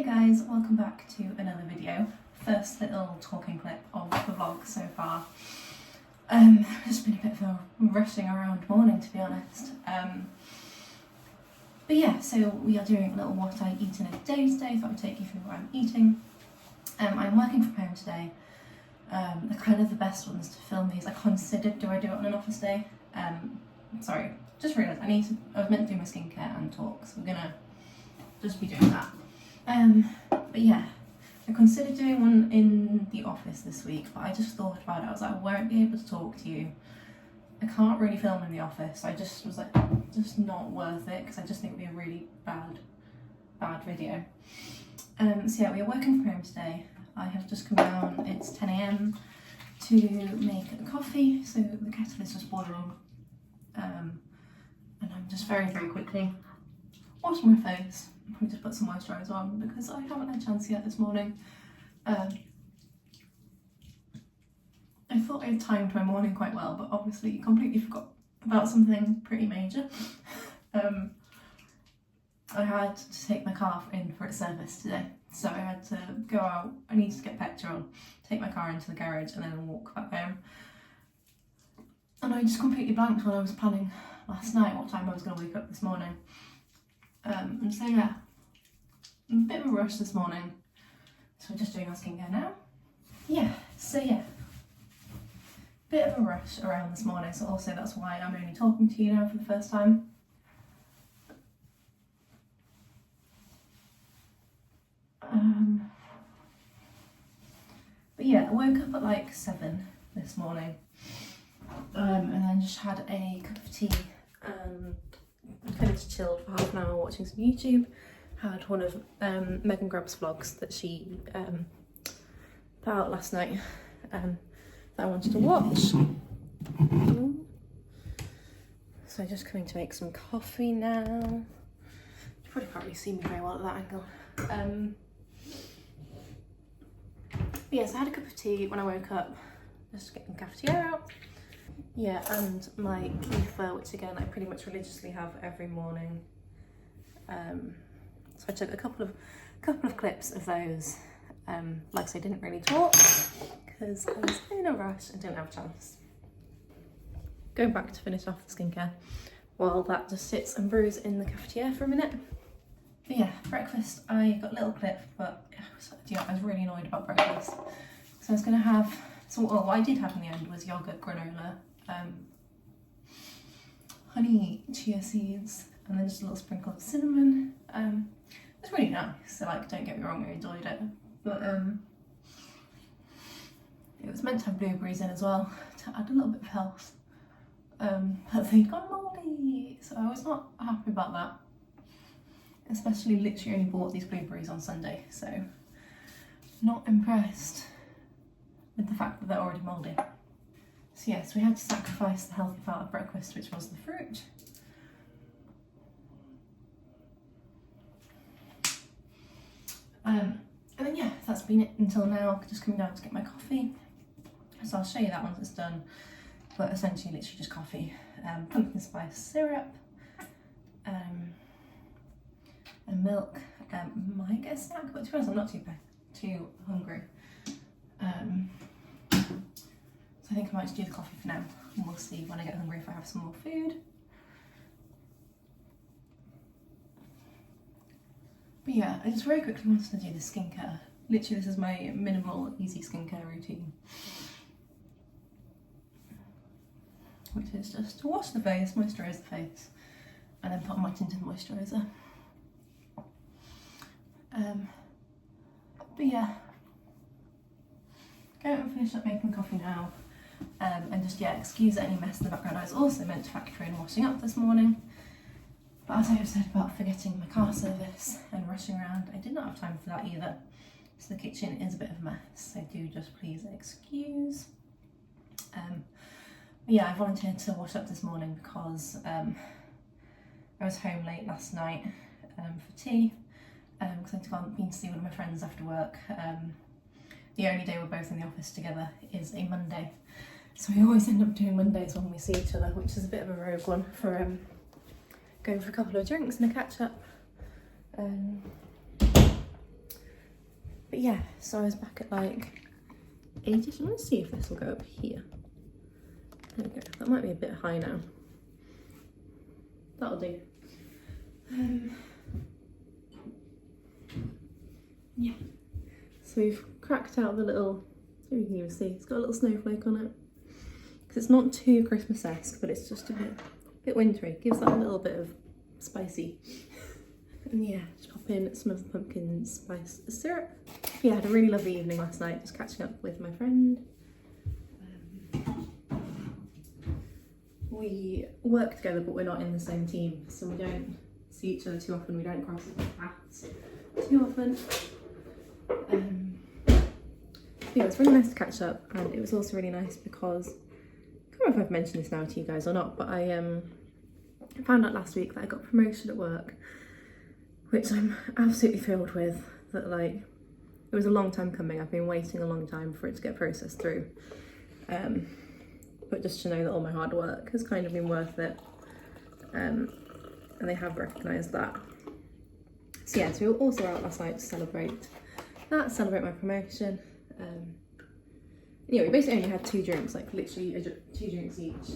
Hey guys, welcome back to another video. First little talking clip of the vlog so far. Just been a bit of a rushing around morning, to be honest. But yeah, so we are doing a little what I eat in a day today. Thought I'd take you through what I'm eating. I'm working from home today. They're kind of the best ones to film these. I considered, do I do it on an office day? Sorry, just realised I was meant to do my skincare and talk, so we're gonna just be doing that. But yeah, I considered doing one in the office this week, but I just thought about it. I was like, I won't be able to talk to you. I can't really film in the office. I just was like, just not worth it, because I just think it would be a really bad video. So yeah, we are working from home today. I have just come down, it's 10 AM to make a coffee, so the kettle is just boiling. And I'm just very quickly washing my face. I'll probably just put some moisturiser on because I haven't had a chance yet this morning. I thought I had timed my morning quite well, but obviously completely forgot about something pretty major. I had to take my car in for its service today, so I had to go out. I needed to get petrol, take my car into the garage and then walk back home. And I just completely blanked when I was planning last night what time I was going to wake up this morning. And so yeah, a bit of a rush this morning. So we're just doing our skincare now. Bit of a rush around this morning, so also that's why I'm only talking to you now for the first time. But yeah, I woke up at like 7 this morning, and then just had a cup of tea and kind of just chilled for half an hour watching some YouTube. Had one of Megan Grubb's vlogs that she put out last night that I wanted to watch. So just coming to make some coffee now. You probably can't really see me very well at that angle. But yes, I had a cup of tea when I woke up, just getting the cafetiere out. Yeah, and my kefir, which again I pretty much religiously have every morning. So I took a couple of clips of those. Like I say, didn't really talk because I was in a rush and didn't have a chance. Going back to finish off the skincare while that just sits and brews in the cafetiere for a minute. But yeah, breakfast, I got a little clip, but yeah, I was really annoyed about breakfast. So I was gonna have, what I did have in the end was yogurt, granola, honey, chia seeds, and then just a little sprinkle of cinnamon. It was really nice, so like, don't get me wrong, I enjoyed it. But it was meant to have blueberries in as well, to add a little bit of health. But they'd gone mouldy, so I was not happy about that. Especially literally only bought these blueberries on Sunday, so not impressed with the fact that they're already mouldy. So yes, we had to sacrifice the healthy part of breakfast, which was the fruit. And then yeah, that's been it until now, just coming down to get my coffee. So I'll show you that once it's done, but essentially literally just coffee, pumpkin spice syrup, and milk. Might get a snack, but to be honest I'm not too hungry. So I think I might just do the coffee for now, and we'll see when I get hungry if I have some more food. But yeah, I just very quickly wanted to do the skincare. Literally, this is my minimal, easy skincare routine. Which is just to wash the face, moisturise the face, and then put my tinted moisturiser. But yeah, go and finish up making coffee now. And just, yeah, excuse any mess in the background. I was also meant to factor in washing up this morning. But as I have said about forgetting my car service and rushing around, I did not have time for that either. So the kitchen is a bit of a mess, so do just please excuse. Yeah, I volunteered to wash up this morning because I was home late last night for tea, because I'd been to see one of my friends after work. The only day we're both in the office together is a Monday, so we always end up doing Mondays when we see each other, which is a bit of a rogue one for going for a couple of drinks and a catch up. But yeah, so I was back at like 80. I'm gonna see if this will go up here. There we go. That might be a bit high now. That'll do. Yeah. So we've cracked out the little, you can even see, it's got a little snowflake on it. Because it's not too Christmas-esque, but it's just a bit wintry. Gives that a little bit of spicy. And yeah, just pop in some of the pumpkin spice syrup. Yeah, I had a really lovely evening last night, just catching up with my friend. We work together, but we're not in the same team, so we don't see each other too often. We don't cross paths too often. Yeah, it was really nice to catch up, and it was also really nice because I can't remember if I've mentioned this now to you guys or not, but I found out last week that I got promotion at work, which I'm absolutely thrilled with. That like it was a long time coming. I've been waiting a long time for it to get processed through. But just to know that all my hard work has kind of been worth it, and they have recognised that. So yeah, so we were also out last night to celebrate my promotion. Yeah, we basically only had 2 drinks, like literally 2 drinks each.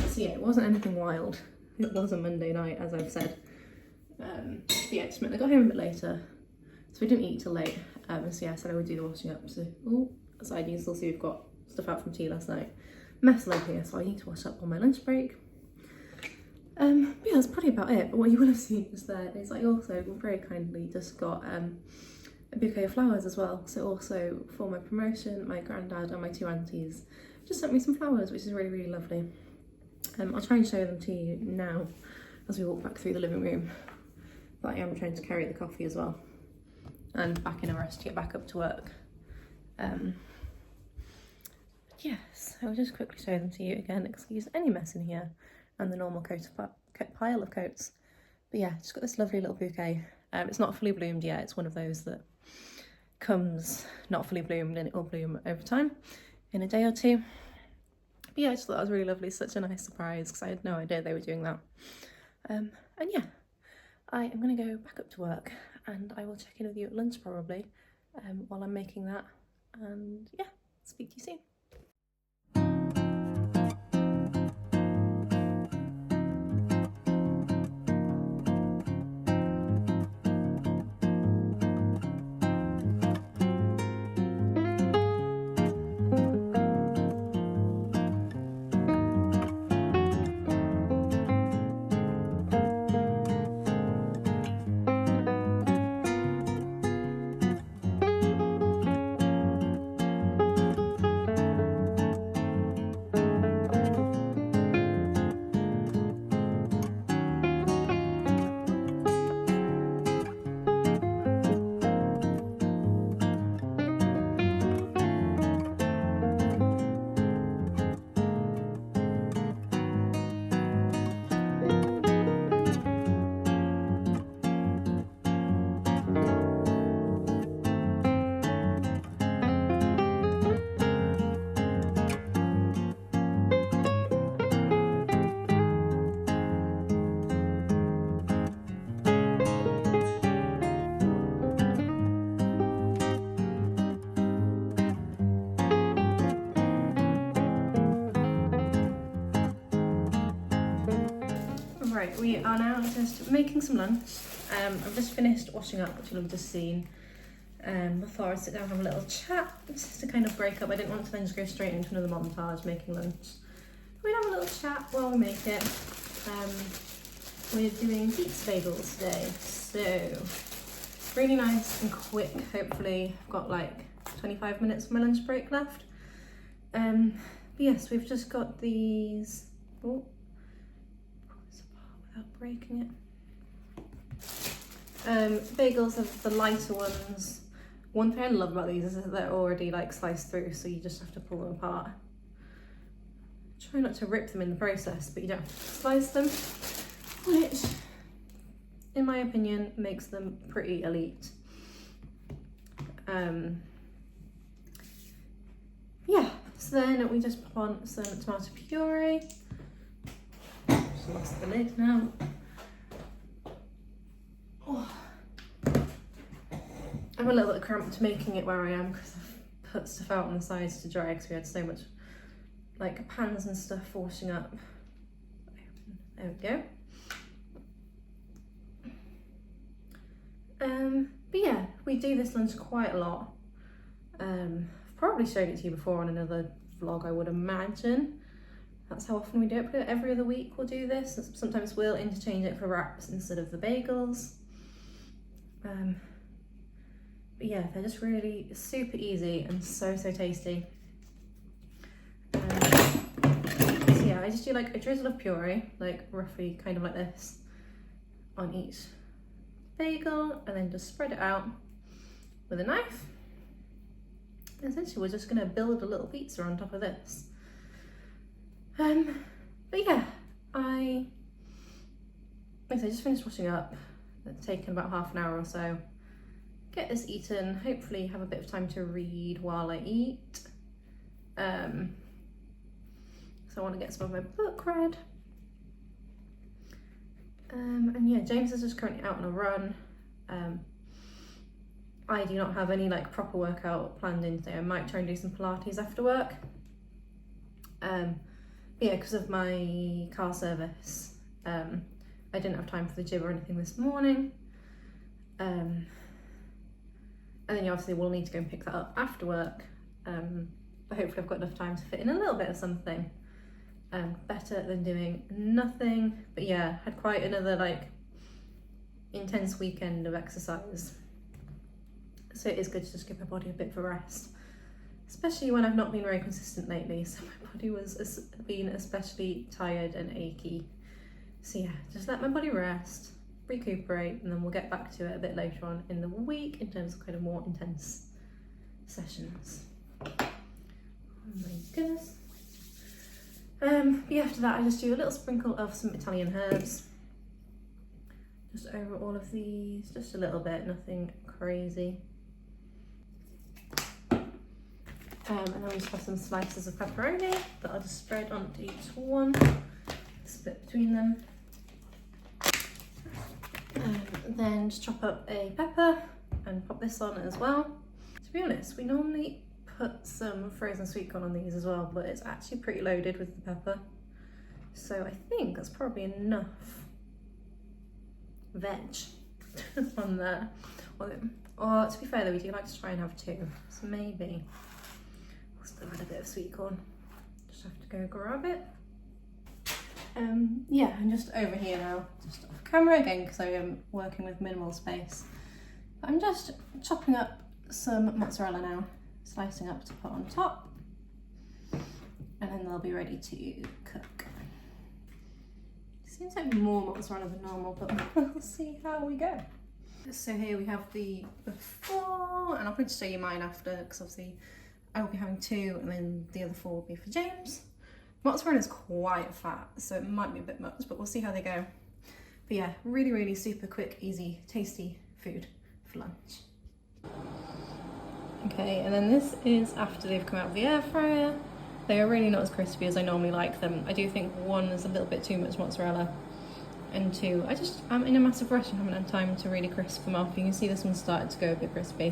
So yeah, it wasn't anything wild. It was a Monday night, as I've said. But yeah, it just meant I got home a bit later, so we didn't eat till late. So yeah, I said I would do the washing up. So side you can still see we've got stuff out from tea last night. Mess load here, so I need to wash up on my lunch break. But yeah, that's probably about it. But what you will have seen is that is I also very kindly just got a bouquet of flowers as well. So also for my promotion, my granddad and my 2 aunties just sent me some flowers, which is really, really lovely. I'll try and show them to you now as we walk back through the living room. But I am trying to carry the coffee as well, and back in a rush to get back up to work. Yes, I'll just quickly show them to you again. Excuse any mess in here and the normal pile of coats. But yeah, just got this lovely little bouquet. It's not fully bloomed yet. It's one of those that comes not fully bloomed and it will bloom over time in a day or 2. But yeah, I just thought that was really lovely. Such a nice surprise because I had no idea they were doing that. And yeah, I am going to go back up to work and I will check in with you at lunch probably while I'm making that. And yeah, speak to you soon. Right, we are now just making some lunch. I've just finished washing up, which you'll have just seen. Before I sit down and have a little chat, just to kind of break up. I didn't want to then just go straight into another montage making lunch. We'll have a little chat while we make it. We're doing pizza bagels today, so really nice and quick. Hopefully, I've got like 25 minutes of my lunch break left. But yes, we've just got these. Oh, without breaking it. Bagels are the lighter ones. One thing I love about these is that they're already like sliced through, so you just have to pull them apart. Try not to rip them in the process, but you don't have to slice them, which in my opinion makes them pretty elite. Yeah, so then we just put on some tomato puree. Just lost the lid now. Oh. I'm a little bit cramped making it where I am because I've put stuff out on the sides to dry because we had so much like pans and stuff washing up. There we go. But yeah, we do this lunch quite a lot. I've probably showed it to you before on another vlog, I would imagine. That's how often we do it. Probably every other week we'll do this. Sometimes we'll interchange it for wraps instead of the bagels. But yeah, they're just really super easy and so tasty. So yeah, I just do like a drizzle of puree, like roughly kind of like this, on each bagel, and then just spread it out with a knife. And essentially we're just gonna build a little pizza on top of this. But yeah, I just finished washing up. It's taken about half an hour or so. Get this eaten, hopefully have a bit of time to read while I eat. So I want to get some of my book read. And yeah, James is just currently out on a run. I do not have any like proper workout planned in today. I might try and do some Pilates after work. But yeah, because of my car service, I didn't have time for the gym or anything this morning. And then yeah, obviously we'll need to go and pick that up after work. But hopefully I've got enough time to fit in a little bit of something. Better than doing nothing. But yeah, had quite another like intense weekend of exercise. So it is good to just give my body a bit of a rest. Especially when I've not been very consistent lately. So my body was been especially tired and achy. So yeah, just let my body rest, recuperate, and then we'll get back to it a bit later on in the week in terms of kind of more intense sessions. Oh my goodness. But after that I just do a little sprinkle of some Italian herbs. Just over all of these, just a little bit, nothing crazy. And then we just have some slices of pepperoni that I'll just spread onto each one, split between them. Then just chop up a pepper and pop this on as well. To be honest, we normally put some frozen sweet corn on these as well, but it's actually pretty loaded with the pepper. So I think that's probably enough veg on there. Or to be fair though, we do like to try and have two, so maybe we'll still add a bit of sweet corn. Just have to go grab it. Yeah, I'm just over here now, just off camera again because I am working with minimal space. But I'm just chopping up some mozzarella now, slicing up to put on top, and then they'll be ready to cook. Seems like more mozzarella than normal, but we'll see how we go. So here we have the before, and I'll probably just show you mine after because obviously I will be having two and then the other four will be for James. Mozzarella is quite fat, so it might be a bit much, but we'll see how they go. But yeah, really, really super quick, easy, tasty food for lunch. Okay, and then this is after they've come out of the air fryer. They are really not as crispy as I normally like them. I do think one is a little bit too much mozzarella, and two, I'm in a massive rush and haven't had time to really crisp them off. You can see this one started to go a bit crispy,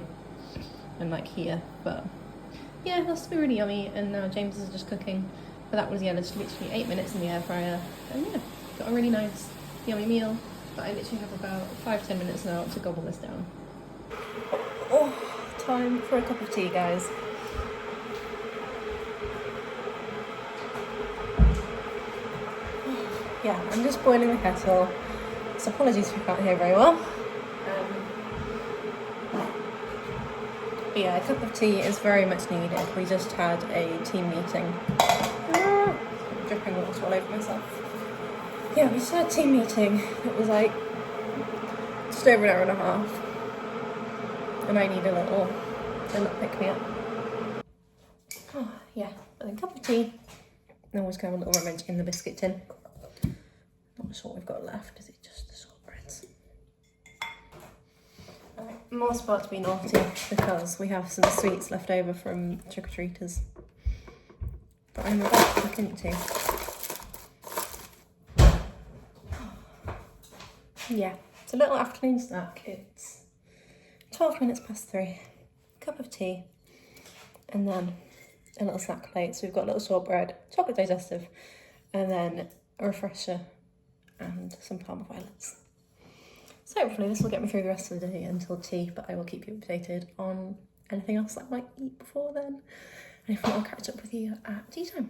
and like here, but yeah, that's been really yummy. And now James is just cooking. But that was, yeah, just literally 8 minutes in the air fryer. And yeah, got a really nice, yummy meal. But I literally have about 5-10 minutes now to gobble this down. Oh, time for a cup of tea, guys. Yeah, I'm just boiling the kettle. So apologies if you can't hear very well. But yeah, a cup of tea is very much needed. We just had a team meeting. Dripping water all over myself. Yeah, we just had a team meeting. It was like just over an hour and a half. And I need a little pick me up. Oh, yeah, and a cup of tea. And always have a little rummage in the biscuit tin. Not sure what we've got left. Is it just the shortbreads? Right, more spot to be naughty because we have some sweets left over from trick-or-treaters that I'm about to look into. Yeah, it's a little afternoon snack. It's 12 minutes past 3, cup of tea, and then a little snack plate. So we've got a little shortbread, chocolate digestive, and then a refresher and some Parma violets. So hopefully this will get me through the rest of the day until tea, but I will keep you updated on anything else that I might eat before then. And if not, I'll catch up with you at tea time.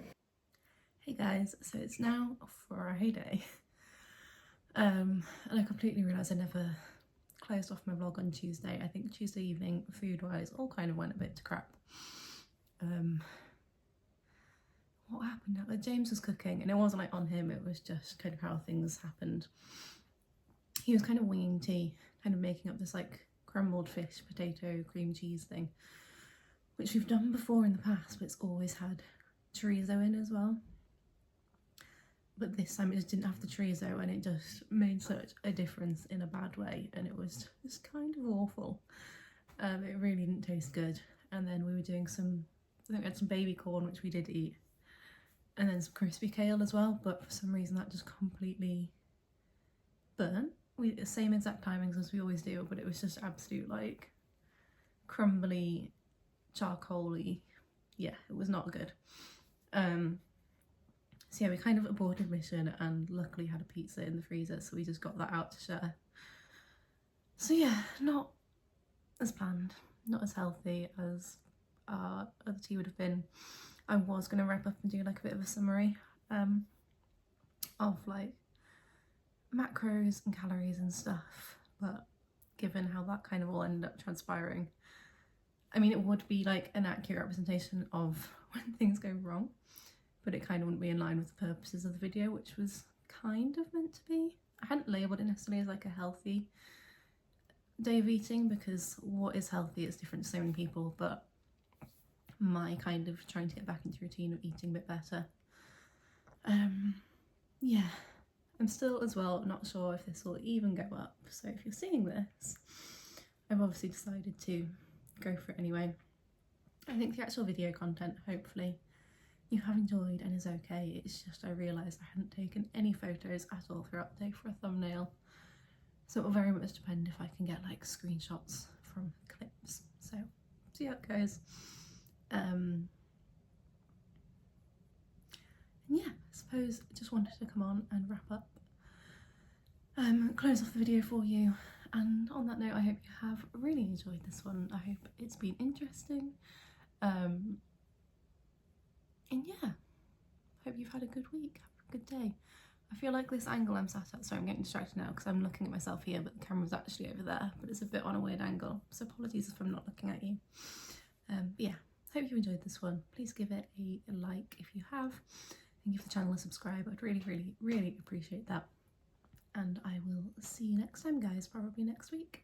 Hey guys, so it's now Friday. And I completely realised I never closed off my vlog on Tuesday. I think Tuesday evening, food-wise, all kind of went a bit to crap. What happened? Like, James was cooking, and it wasn't like on him, it was just kind of how things happened. He was kind of winging tea, kind of making up this like crumbled fish, potato, cream cheese thing, which we've done before in the past, but it's always had chorizo in as well. But this time it just didn't have the chorizo, and it just made such a difference in a bad way, and it was just kind of awful. It really didn't taste good. And then we were doing some, I think we had some baby corn, which we did eat, and then some crispy kale as well, but for some reason that just completely burnt. We the same exact timings as we always do, but it was just absolute like crumbly, charcoaly. Yeah, it was not good. So yeah, we kind of aborted mission and luckily had a pizza in the freezer, so we just got that out to share. So yeah, not as planned, not as healthy as our other tea would have been. I was going to wrap up and do like a bit of a summary of like macros and calories and stuff, but given how that kind of all ended up transpiring, I mean, it would be like an accurate representation of when things go wrong, but it kind of wouldn't be in line with the purposes of the video, which was kind of meant to be. I hadn't labelled it necessarily as like a healthy day of eating, because what is healthy is different to so many people, but my kind of trying to get back into routine of eating a bit better. Yeah, I'm still as well not sure if this will even go up, so if you're seeing this, I've obviously decided to go for it anyway. I think the actual video content, hopefully you have enjoyed and is okay. It's just I realised I hadn't taken any photos at all throughout the day for a thumbnail, so it will very much depend if I can get like screenshots from clips, so see how it goes. Yeah, I suppose I just wanted to come on and wrap up, close off the video for you, and on that note I hope you have really enjoyed this one. I hope it's been interesting, and yeah, hope you've had a good week, have a good day. I feel like this angle I'm sat at, sorry I'm getting distracted now because I'm looking at myself here, but the camera's actually over there, but it's a bit on a weird angle, so apologies if I'm not looking at you. But yeah, hope you enjoyed this one. Please give it a like if you have, and give the channel a subscribe. I'd really appreciate that. And I will see you next time, guys, probably next week.